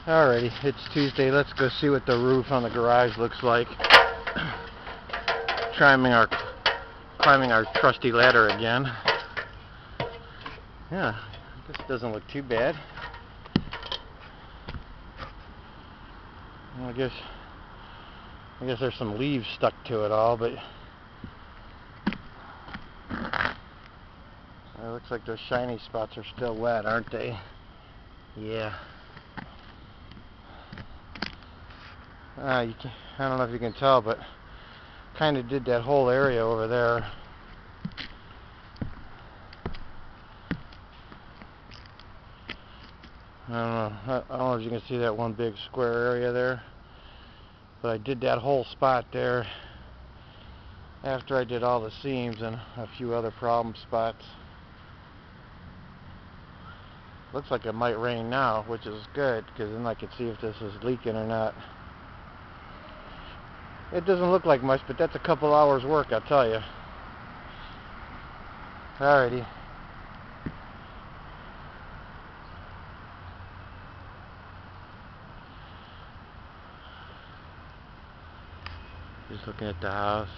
Alrighty, it's Tuesday. Let's go see what the roof on the garage looks like. Climbing our trusty ladder again. Yeah, this doesn't look too bad. I guess there's some leaves stuck to it all, but it looks like those shiny spots are still wet, aren't they? Yeah. I don't know if you can tell, but kind of did that whole area over there. I don't know if you can see that one big square area there, but I did that whole spot there after I did all the seams and a few other problem spots. Looks like it might rain now, which is good, because then I can see if this is leaking or not. It doesn't look like much, but that's a couple hours work, I'll tell you. Alrighty. Just looking at the house.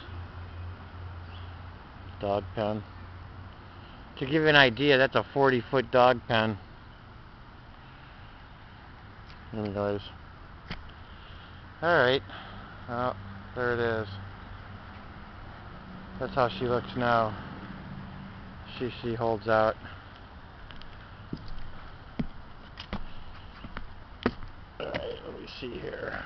Dog pen. To give you an idea, that's a 40-foot dog pen. Anyways. Alright. Oh, there it is. That's how she looks now. She holds out. Alright, let me see here.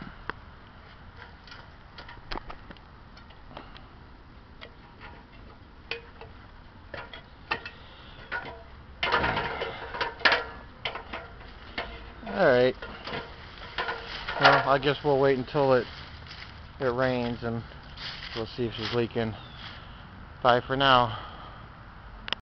Alright. Well, I guess we'll wait until it rains and we'll see if she's leaking. Bye for now.